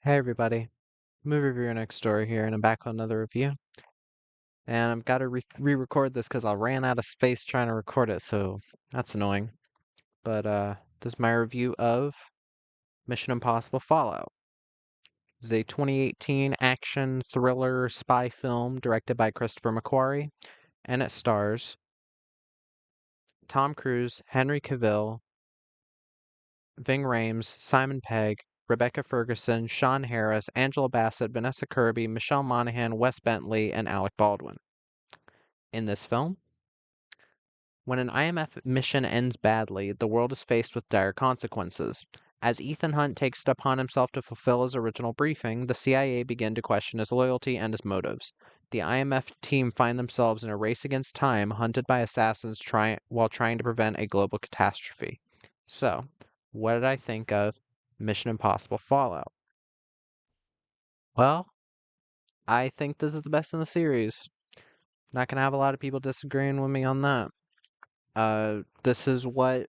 Hey everybody, movie reviewer next door here, and I'm back on another review. And I've got to re-record this because I ran out of space trying to record it, so that's annoying. But this is my review of Mission Impossible Fallout. It's a 2018 action thriller spy film directed by Christopher McQuarrie, and it stars Tom Cruise, Henry Cavill, Ving Rhames, Simon Pegg, Rebecca Ferguson, Sean Harris, Angela Bassett, Vanessa Kirby, Michelle Monaghan, Wes Bentley, and Alec Baldwin. In this film, when an IMF mission ends badly, the world is faced with dire consequences. As Ethan Hunt takes it upon himself to fulfill his original briefing, the CIA begin to question his loyalty and his motives. The IMF team find themselves in a race against time, hunted by assassins while trying to prevent a global catastrophe. So, what did I think of Mission Impossible Fallout? Well, I think this is the best in the series. Not gonna have a lot of people disagreeing with me on that. This is what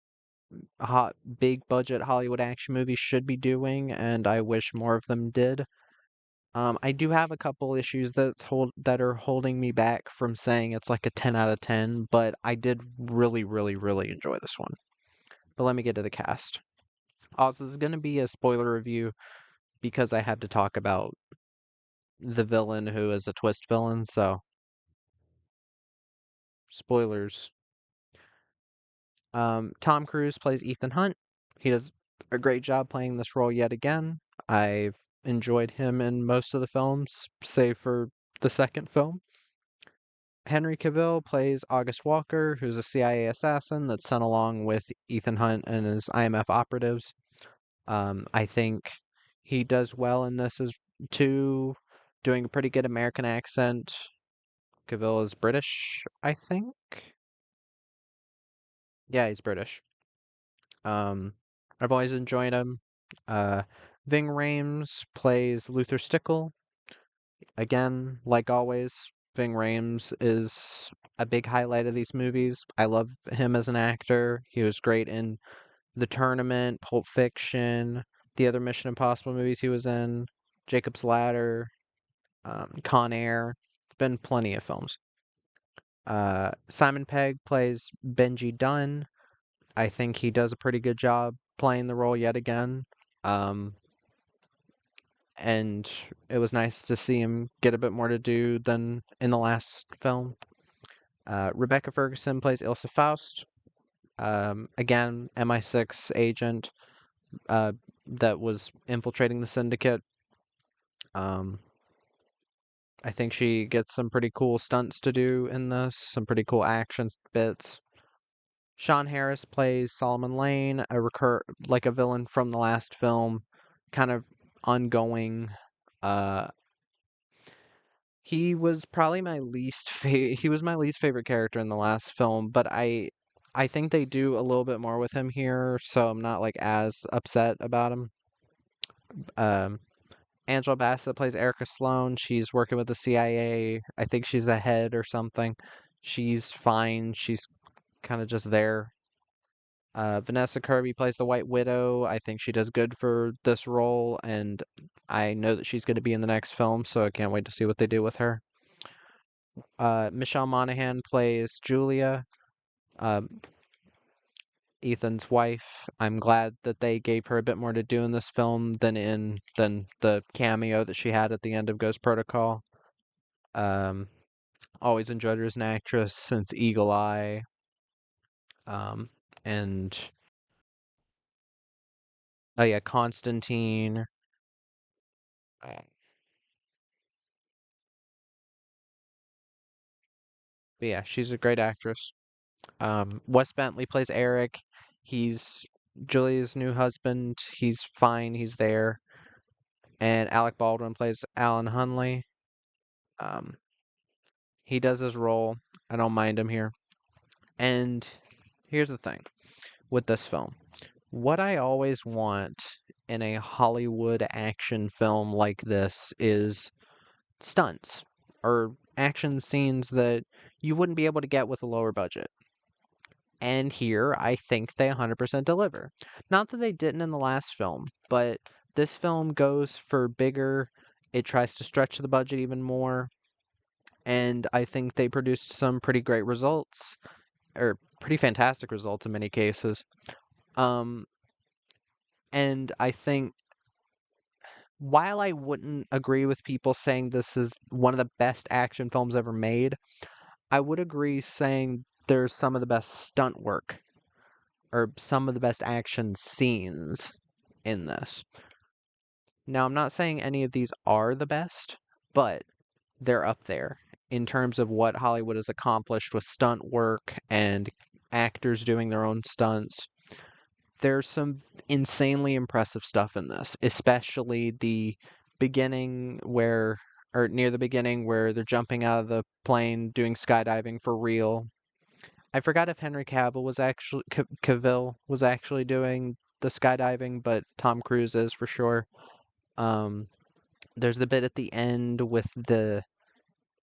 big budget Hollywood action movies should be doing, and I wish more of them did. I do have a couple issues that are holding me back from saying it's like a 10 out of 10, but I did really, really, really enjoy this one. But let me get to the cast. Also, this is going to be a spoiler review because I had to talk about the villain who is a twist villain, so spoilers. Tom Cruise plays Ethan Hunt. He does a great job playing this role yet again. I've enjoyed him in most of the films, save for the second film. Henry Cavill plays August Walker, who's a CIA assassin that's sent along with Ethan Hunt and his IMF operatives. I think he does well in this as too, doing a pretty good American accent. Cavill is British, I think. Yeah, he's British. Um, I've always enjoyed him. Uh, Ving Rhames plays Luther Stickle. Again, like always, Ving Rhames is a big highlight of these movies. I love him as an actor. He was great in The Tournament, Pulp Fiction, the other Mission Impossible movies he was in, Jacob's Ladder, Con Air. Been plenty of films. Simon Pegg plays Benji Dunn. I think he does a pretty good job playing the role yet again. Um, and it was nice to see him get a bit more to do than in the last film. Rebecca Ferguson plays Ilsa Faust. Again, MI6 agent uh, that was infiltrating the syndicate. Um, I think she gets some pretty cool stunts to do in this, some pretty cool action bits. Sean Harris plays Solomon Lane, like a villain from the last film, kind of ongoing. Uh, he was probably he was my least favorite character in the last film, but I think they do a little bit more with him here, so I'm not like as upset about him. Um, Angela Bassett plays Erica Sloan. She's working with the CIA. I think she's a head or something. She's fine. She's kind of just there. Vanessa Kirby plays the White Widow. I think she does good for this role, and I know that she's going to be in the next film, so I can't wait to see what they do with her. Michelle Monaghan plays Julia, um, Ethan's wife. I'm glad that they gave her a bit more to do in this film than the cameo that she had at the end of Ghost Protocol. Um, Always enjoyed her as an actress since Eagle Eye. Um, and oh yeah, Constantine. Uh, but yeah, she's a great actress. Wes Bentley plays Eric. He's Julia's new husband. He's fine. He's there. And Alec Baldwin plays Alan Hunley. Um, he does his role. I don't mind him here. And here's the thing with this film. What I always want in a Hollywood action film like this is stunts or action scenes that you wouldn't be able to get with a lower budget. And here, I think they 100% deliver. Not that they didn't in the last film, but This film goes for bigger. It tries to stretch the budget even more, and I think they produced some pretty great results, or pretty fantastic results in many cases. Um, and I think while I wouldn't agree with people saying this is one of the best action films ever made, I would agree saying there's some of the best stunt work or some of the best action scenes in this. Now, I'm not saying any of these are the best, but they're up there in terms of what Hollywood has accomplished with stunt work and actors doing their own stunts. There's some insanely impressive stuff in this, especially the beginning where, or near the beginning where they're jumping out of the plane doing skydiving for real. I forgot if Henry Cavill was actually doing the skydiving, but Tom Cruise is for sure. Um, there's the bit at the end with the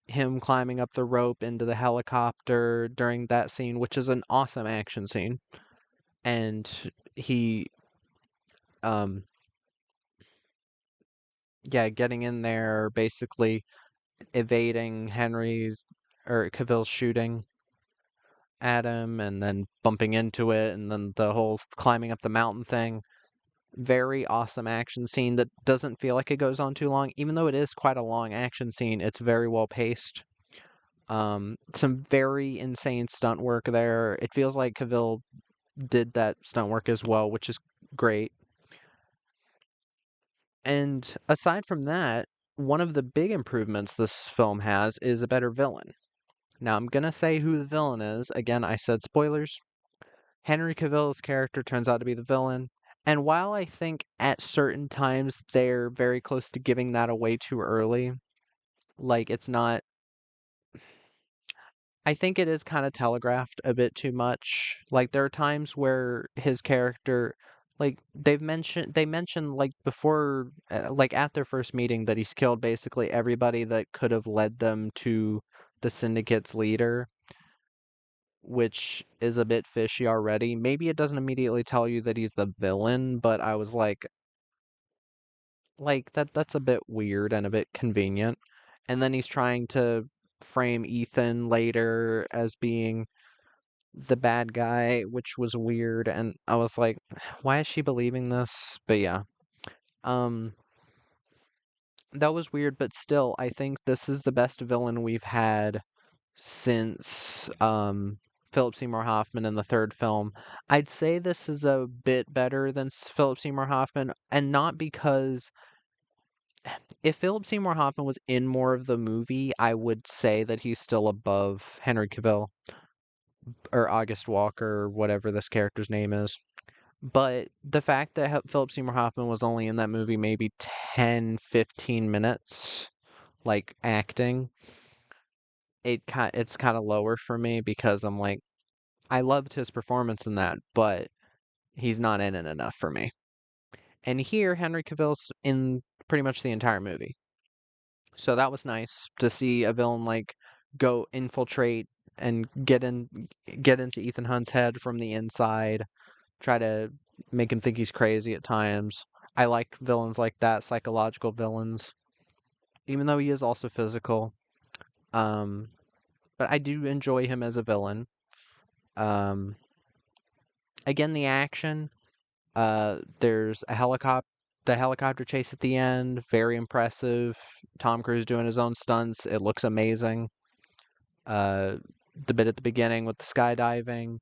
him climbing up the rope into the helicopter during that scene, which is an awesome action scene. And he, um, yeah, getting in there, basically evading Henry or Cavill's shooting at him, and then bumping into it, and then the whole climbing up the mountain thing. Very awesome action scene that doesn't feel like it goes on too long, even though it is quite a long action scene. It's very well paced. Some very insane stunt work there. It feels like Cavill did that stunt work as well, which is great. And aside from that, one of the big improvements this film has is a better villain. Now, I'm gonna say who the villain is. Again, I said spoilers. Henry Cavill's character turns out to be the villain. And while I think at certain times they're very close to giving that away too early, like it's not, I think it is kind of telegraphed a bit too much. Like there are times where his character, like they mentioned like before, like at their first meeting that he's killed basically everybody that could have led them to the syndicate's leader, which is a bit fishy already. Maybe it doesn't immediately tell you that he's the villain, but I was like that's a bit weird and a bit convenient. And then he's trying to frame Ethan later as being the bad guy, which was weird, and I was like, why is she believing this? But yeah. Um that was weird, but still I think this is the best villain we've had since Philip Seymour Hoffman in the third film. I'd say this is a bit better than Philip Seymour Hoffman, and not because if Philip Seymour Hoffman was in more of the movie, I would say that he's still above Henry Cavill or August Walker or whatever this character's name is. But the fact that Philip Seymour Hoffman was only in that movie maybe 10, 15 minutes, like acting, it's kind of lower for me because I'm like, I loved his performance in that, but he's not in it enough for me. And here, Henry Cavill's in pretty much the entire movie. So that was nice to see a villain like go infiltrate and get into Ethan Hunt's head from the inside, try to make him think he's crazy at times. I like villains like that, psychological villains, even though he is also physical. Um, but I do enjoy him as a villain. Um, again, the action. There's the helicopter chase at the end, very impressive. Tom Cruise doing his own stunts. It looks amazing. Uh, the bit at the beginning with the skydiving,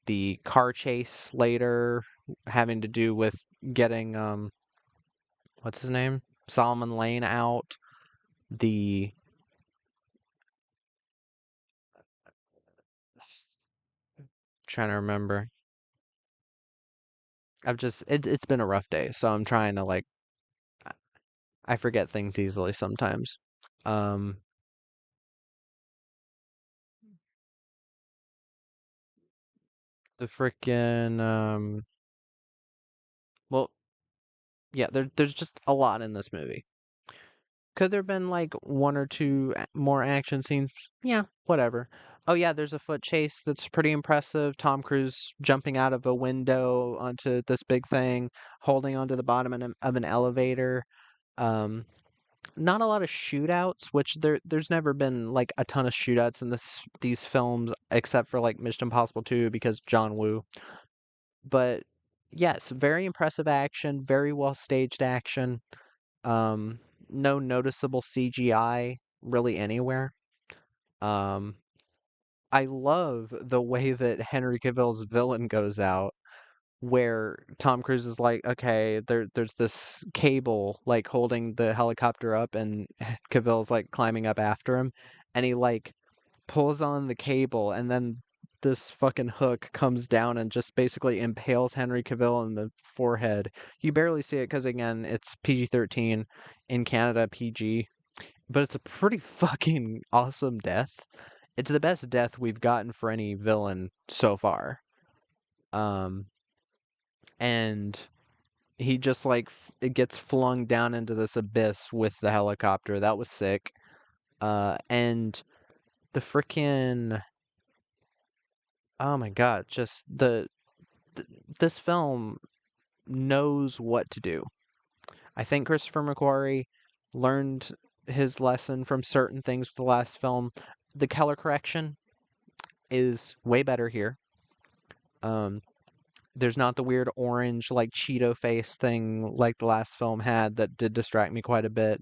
the car chase later having to do with getting what's his name? Solomon Lane out. The trying to remember. It's been a rough day, so I'm trying to like I forget things easily sometimes. Um the frickin' well, yeah, there's just a lot in this movie. Could there have been like one or two more action scenes? Yeah, whatever. Oh yeah, there's a foot chase that's pretty impressive. Tom Cruise jumping out of a window onto this big thing, holding onto the bottom of an elevator. Um, Not a lot of shootouts, which there's never been like a ton of shootouts in these films except for like Mission Impossible 2 because John Woo. But yes, very impressive action, very well staged action. Um, no noticeable CGI really anywhere. Um, I love the way that Henry Cavill's villain goes out, where Tom Cruise is like, okay, there's this cable like holding the helicopter up, and Cavill's like climbing up after him, and he like pulls on the cable, and then this fucking hook comes down and just basically impales Henry Cavill in the forehead. You barely see it because again, it's PG-13 in Canada, PG, but it's a pretty fucking awesome death. It's the best death we've gotten for any villain so far. Um, and he just like it gets flung down into this abyss with the helicopter. That was sick. And the freaking oh my god, just th- this film knows what to do. I think Christopher McQuarrie learned his lesson from certain things with the last film. The color correction is way better here. Um, there's not the weird orange like Cheeto face thing like the last film had that did distract me quite a bit.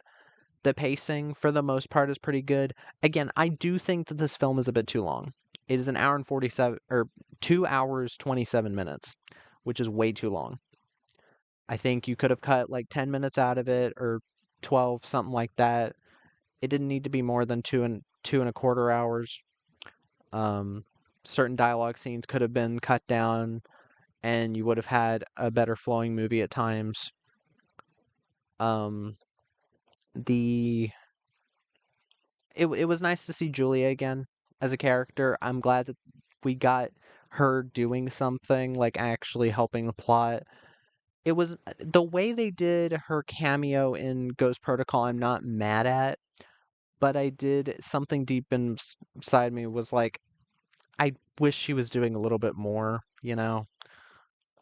The pacing for the most part is pretty good. Again, I do think that this film is a bit too long. It is an hour and 47 or 2 hours 27 minutes, which is way too long. I think you could have cut like 10 minutes out of it or 12, something like that. It didn't need to be more than two and a quarter hours. Um, Certain dialogue scenes could have been cut down and you would have had a better flowing movie at times. Um, the it was nice to see Julia again as a character. I'm glad that we got her doing something like actually helping the plot. It was the way they did her cameo in Ghost Protocol. I'm not mad at, but I did something deep inside me was like I wish she was doing a little bit more, you know.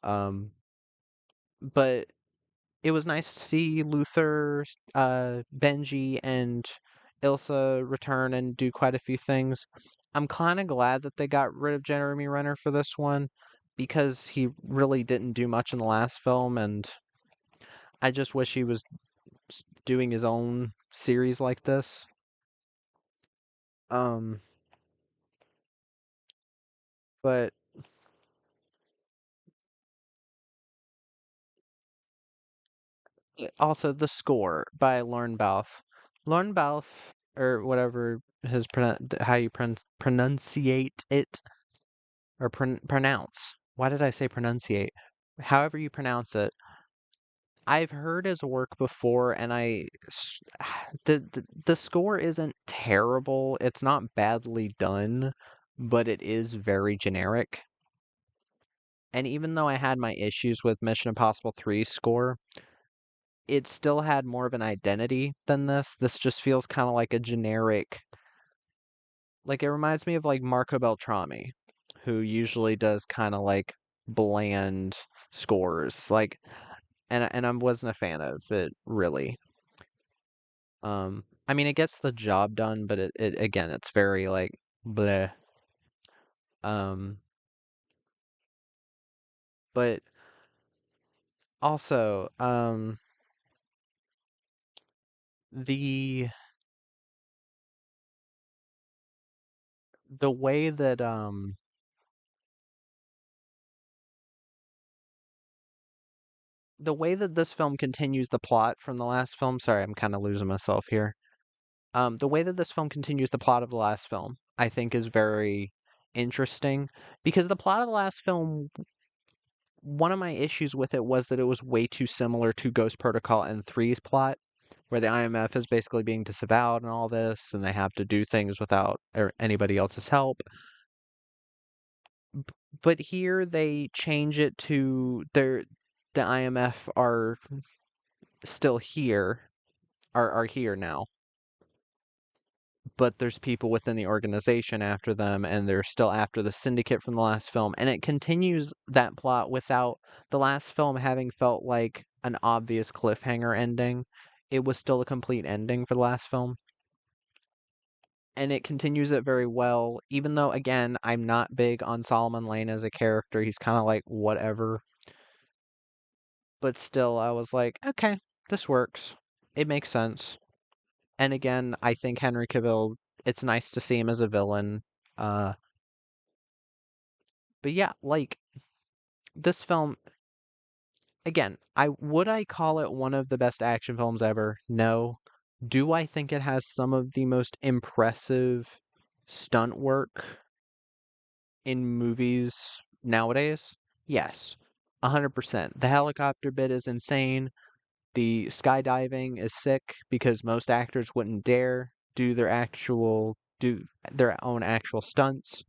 Um, but it was nice to see Luther, Benji, and Ilsa return and do quite a few things. I'm kind of glad that they got rid of Jeremy Renner for this one because he really didn't do much in the last film, and I just wish he was doing his own series like this. Um, but also the score by Lorne Balfe. Lorne Balfe, or whatever how you pronunciate it, or pronounce. Why did I say pronunciate? However you pronounce it. I've heard his work before, and the score isn't terrible. It's not badly done, but it is very generic. And even though I had my issues with Mission Impossible 3's score, it still had more of an identity than this. This just feels kind of like a generic, like it reminds me of like Marco Beltrami, who usually does kind of like bland scores. Like and I wasn't a fan of it really. I mean it gets the job done, but it again it's very like bleh. Um, but also the the way that the way that this film continues the plot from the last film, sorry, I'm kind of losing myself here. The way that this film continues the plot of the last film, I think is very interesting because the plot of the last film, one of my issues with it was that it was way too similar to Ghost Protocol and Three's plot, where the IMF is basically being disavowed and all this, and they have to do things without anybody else's help. But here they change it to the IMF are still here, are here now. but there's people within the organization after them, and they're still after the syndicate from the last film. And it continues that plot without the last film having felt like an obvious cliffhanger ending. It was still a complete ending for the last film. And it continues it very well, even though, again, I'm not big on Solomon Lane as a character. He's kind of like whatever. But still, I was like, okay, this works. It makes sense. And again, I think Henry Cavill, it's nice to see him as a villain. Uh, but yeah, like this film, again, I call it one of the best action films ever? No. Do I think it has some of the most impressive stunt work in movies nowadays? Yes. 100%. The helicopter bit is insane. The skydiving is sick because most actors wouldn't dare do their own actual stunts.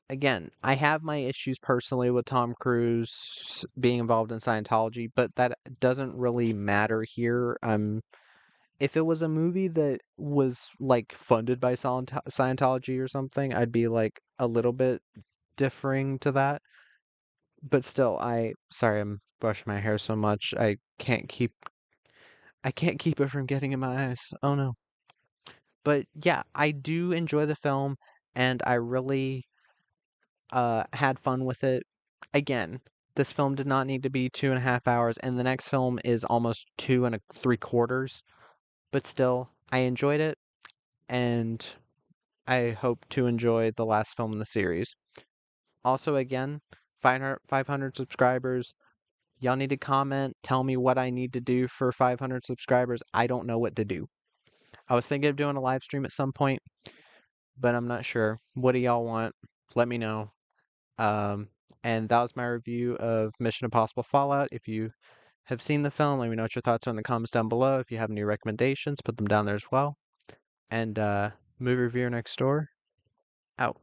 Again, I have my issues personally with Tom Cruise being involved in Scientology, but that doesn't really matter here. If it was a movie that was like funded by Scientology or something, I'd be like a little bit differing to that. But still, sorry, I'm brushing my hair so much. I can't keep it from getting in my eyes. Oh no. But yeah, I do enjoy the film, and I really had fun with it. Again, this film did not need to be 2.5 hours, and the next film is almost 2 and 3/4. But still, I enjoyed it, and I hope to enjoy the last film in the series. Also, again, 500 subscribers. Y'all need to comment, tell me what I need to do for 500 subscribers. I don't know what to do. I was thinking of doing a live stream at some point, but I'm not sure. What do y'all want? Let me know. Um, and that was my review of Mission Impossible Fallout. If you have seen the film, let me know what your thoughts are in the comments down below. If you have any recommendations, put them down there as well. And Movie Reviewer Next Door, out.